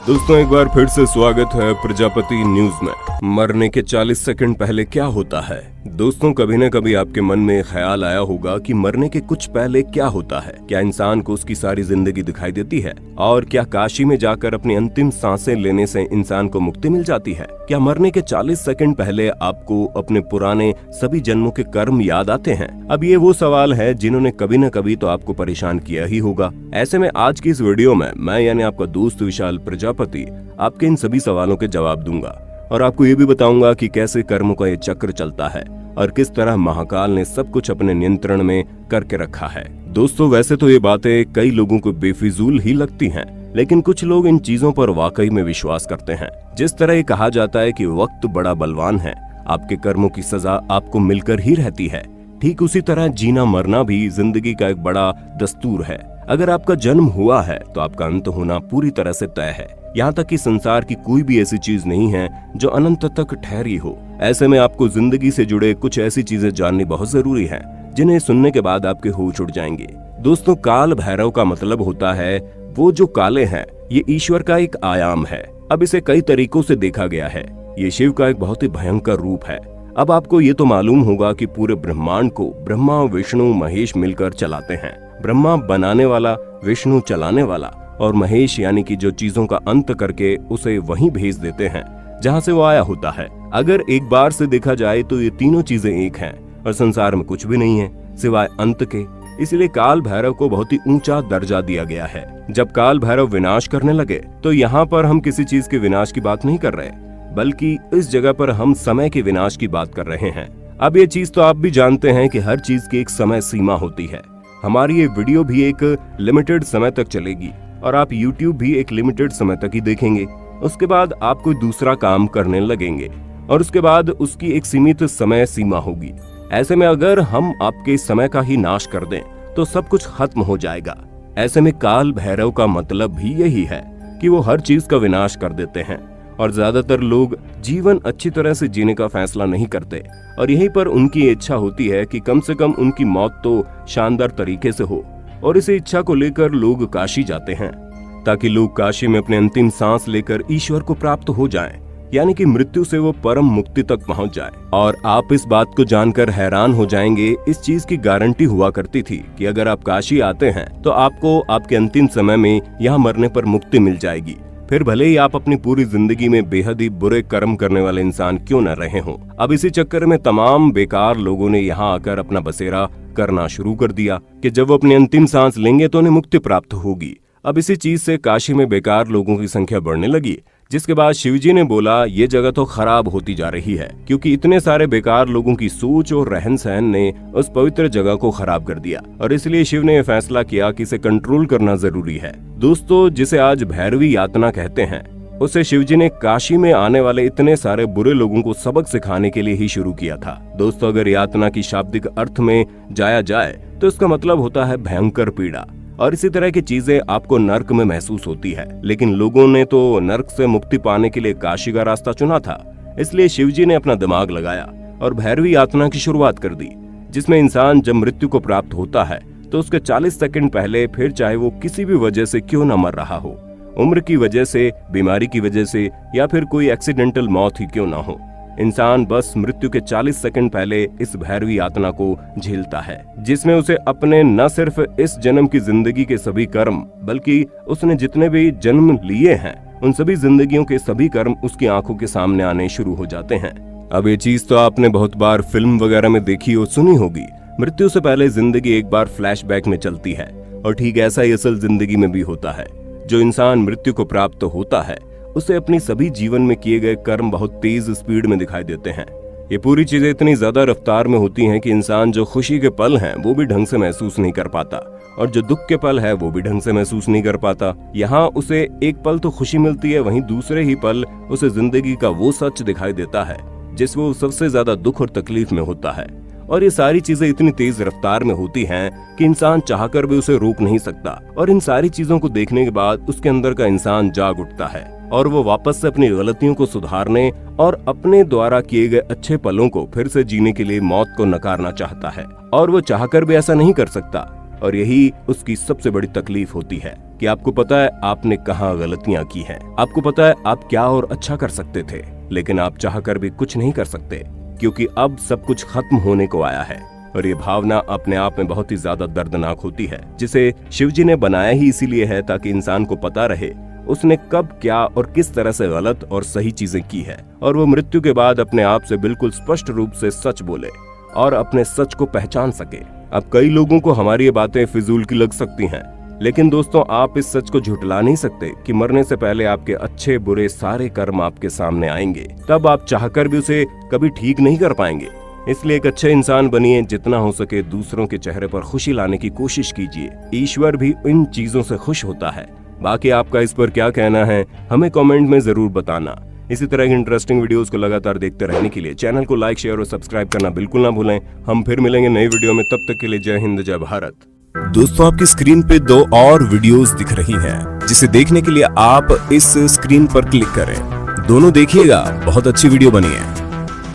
दोस्तों एक बार फिर से स्वागत है प्रजापति न्यूज में। मरने के 40 सेकंड पहले क्या होता है? दोस्तों कभी न कभी आपके मन में ख्याल आया होगा कि मरने के कुछ पहले क्या होता है। क्या इंसान को उसकी सारी जिंदगी दिखाई देती है? और क्या काशी में जाकर अपनी अंतिम सांसें लेने से इंसान को मुक्ति मिल जाती है? क्या मरने के 40 सेकंड पहले आपको अपने पुराने सभी जन्मों के कर्म याद आते हैं? अब ये वो सवाल है जिन्होंने कभी न कभी तो आपको परेशान किया ही होगा। ऐसे में आज की इस वीडियो में मैं यानी आपका दोस्त विशाल प्रजापति आपके इन सभी सवालों के जवाब दूंगा और आपको ये भी बताऊंगा कि कैसे कर्मों का ये चक्र चलता है और किस तरह महाकाल ने सब कुछ अपने नियंत्रण में करके रखा है। दोस्तों वैसे तो ये बातें कई लोगों को बेफिजूल ही लगती हैं, लेकिन कुछ लोग इन चीजों पर वाकई में विश्वास करते हैं। जिस तरह ये कहा जाता है कि वक्त बड़ा बलवान है, आपके कर्मों की सजा आपको मिलकर ही रहती है, ठीक उसी तरह जीना मरना भी जिंदगी का एक बड़ा दस्तूर है। अगर आपका जन्म हुआ है तो आपका अंत होना पूरी तरह से तय है। यहाँ तक कि संसार की कोई भी ऐसी चीज नहीं है जो अनंत तक ठहरी हो। ऐसे में आपको जिंदगी से जुड़े कुछ ऐसी चीजें जाननी बहुत जरूरी है जिन्हें सुनने के बाद आपके होश उड़ जाएंगे। दोस्तों काल भैरव का मतलब होता है वो जो काले हैं। ये ईश्वर का एक आयाम है। अब इसे कई तरीकों से देखा गया है। ये शिव का एक बहुत ही भयंकर रूप है। अब आपको ये तो मालूम होगा कि पूरे ब्रह्मांड को ब्रह्मा विष्णु महेश मिलकर चलाते हैं। ब्रह्मा बनाने वाला, विष्णु चलाने वाला और महेश यानी कि जो चीजों का अंत करके उसे वहीं भेज देते हैं जहां से वो आया होता है। अगर एक बार से देखा जाए तो ये तीनों चीजें एक हैं और संसार में कुछ भी नहीं है सिवाय अंत के। इसलिए काल भैरव को बहुत ही ऊंचा दर्जा दिया गया है। जब काल भैरव विनाश करने लगे तो यहाँ पर हम किसी चीज के विनाश की बात नहीं कर रहे, बल्कि इस जगह पर हम समय के विनाश की बात कर रहे हैं। अब ये चीज तो आप भी जानते हैं कि हर चीज की एक समय सीमा होती है। हमारी ये वीडियो भी एक लिमिटेड समय तक चलेगी और आप YouTube भी एक लिमिटेड समय तक ही देखेंगे। उसके बाद आप कोई दूसरा काम करने लगेंगे और उसके बाद उसकी एक सीमित समय सीमा होगी। ऐसे में अगर हम आपके समय का ही नाश कर दें तो सब कुछ खत्म हो जाएगा। ऐसे में काल भैरव का मतलब भी यही है कि वो हर चीज का विनाश कर देते हैं और ज्यादातर लोग जीवन अच्छी तरह से जीने का फैसला नहीं करते और यहीं पर उनकी इच्छा होती है कि कम से कम उनकी मौत तो शानदार तरीके से हो। और इसी इच्छा को लेकर लोग काशी जाते हैं ताकि लोग काशी में अपने अंतिम सांस लेकर ईश्वर को प्राप्त हो जाएं, यानी कि मृत्यु से वो परम मुक्ति तक पहुंच जाए। और आप इस बात को जानकर हैरान हो जाएंगे, इस चीज की गारंटी हुआ करती थी कि अगर आप काशी आते हैं तो आपको आपके अंतिम समय में यहाँ मरने पर मुक्ति मिल जाएगी। फिर भले ही आप अपनी पूरी जिंदगी में बेहद ही बुरे कर्म करने वाले इंसान क्यों न रहे हों। अब इसी चक्कर में तमाम बेकार लोगों ने यहाँ आकर अपना बसेरा करना शुरू कर दिया कि जब वो अपनी अंतिम सांस लेंगे तो उन्हें मुक्ति प्राप्त होगी। अब इसी चीज से काशी में बेकार लोगों की संख्या बढ़ने लगी, जिसके बाद शिवजी ने बोला ये जगह तो खराब होती जा रही है, क्योंकि इतने सारे बेकार लोगों की सोच और रहन सहन ने उस पवित्र जगह को खराब कर दिया और इसलिए शिव ने यह फैसला किया कि इसे कंट्रोल करना जरूरी है। दोस्तों जिसे आज भैरवी यातना कहते हैं, उसे शिवजी ने काशी में आने वाले इतने सारे बुरे लोगों को सबक सिखाने के लिए ही शुरू किया था। दोस्तों अगर यातना की शाब्दिक अर्थ में जाया जाए तो इसका मतलब होता है भयंकर पीड़ा। और इसी तरह की चीजें आपको नर्क में महसूस होती है, लेकिन लोगों ने तो नर्क से मुक्ति पाने के लिए काशी का रास्ता चुना था। इसलिए शिवजी ने अपना दिमाग लगाया और भैरवी यातना की शुरुआत कर दी, जिसमें इंसान जब मृत्यु को प्राप्त होता है तो उसके 40 सेकंड पहले, फिर चाहे वो किसी भी वजह से क्यों न मर रहा हो, उम्र की वजह से, बीमारी की वजह से या फिर कोई एक्सीडेंटल मौत ही क्यों ना हो, इंसान बस मृत्यु के 40 सेकंड पहले इस भैरवी यातना को झेलता है, जिसमें उसे अपने न सिर्फ इस जन्म की जिंदगी के सभी कर्म, बल्कि उसने जितने भी जन्म लिए हैं उन सभी जिंदगियों के सभी कर्म उसकी आंखों के सामने आने शुरू हो जाते हैं। अब ये चीज तो आपने बहुत बार फिल्म वगैरह में देखी और सुनी होगी। मृत्यु से पहले जिंदगी एक बार फ्लैशबैक में चलती है और ठीक ऐसा ही असल जिंदगी में भी होता है। जो इंसान मृत्यु को प्राप्त होता है उसे अपनी सभी जीवन में किए गए कर्म बहुत तेज स्पीड में दिखाई देते हैं। ये पूरी चीजें इतनी ज्यादा रफ्तार में होती हैं कि इंसान जो खुशी के पल हैं वो भी ढंग से महसूस नहीं कर पाता और जो दुख के पल है वो भी ढंग से महसूस नहीं कर पाता। यहाँ उसे एक पल तो खुशी मिलती है, वहीं दूसरे ही पल उसे जिंदगी का वो सच दिखाई देता है जिसमें वो सबसे ज्यादा दुख और तकलीफ में होता है। और ये सारी चीजें इतनी तेज रफ्तार में होती हैं कि इंसान चाहकर भी उसे रोक नहीं सकता और इन सारी चीजों को देखने के बाद उसके अंदर का इंसान जाग उठता है और वो वापस से अपनी गलतियों को सुधारने और अपने द्वारा किए गए अच्छे पलों को फिर से जीने के लिए मौत को नकारना चाहता है, और वो चाहकर भी ऐसा नहीं कर सकता। और यही उसकी सबसे बड़ी तकलीफ होती है कि आपको पता है आपने कहाँ गलतियां की हैं, आपको पता है आप क्या और अच्छा कर सकते थे, लेकिन आप चाहकर भी कुछ नहीं कर सकते क्योंकि अब सब कुछ खत्म होने को आया है। और ये भावना अपने आप में बहुत ही ज्यादा दर्दनाक होती है, जिसे शिवजी ने बनाया ही इसीलिए है ताकि इंसान को पता रहे उसने कब क्या और किस तरह से गलत और सही चीजें की है, और वो मृत्यु के बाद अपने आप से बिल्कुल स्पष्ट रूप से सच बोले और अपने सच को पहचान सके। अब कई लोगों को हमारी ये बातें फिजूल की लग सकती हैं, लेकिन दोस्तों आप इस सच को झुठला नहीं सकते कि मरने से पहले आपके अच्छे बुरे सारे कर्म आपके सामने आएंगे, तब आप चाहकर भी उसे कभी ठीक नहीं कर पाएंगे। इसलिए एक अच्छे इंसान बनिए, जितना हो सके दूसरों के चेहरे पर खुशी लाने की कोशिश कीजिए। ईश्वर भी इन चीजों से खुश होता है। बाकी आपका इस पर क्या कहना है हमें कमेंट में जरूर बताना। इसी तरह की इंटरेस्टिंग वीडियोस को लगातार देखते रहने के लिए चैनल को लाइक, शेयर और सब्सक्राइब करना बिल्कुल ना भूलें। हम फिर मिलेंगे नई वीडियो में, तब तक के लिए जय हिंद, जय भारत। दोस्तों आपकी स्क्रीन पे 2 और वीडियोस दिख रही हैं, जिसे देखने के लिए आप इस स्क्रीन पर क्लिक करें। दोनों देखिएगा, बहुत अच्छी वीडियो बनी है।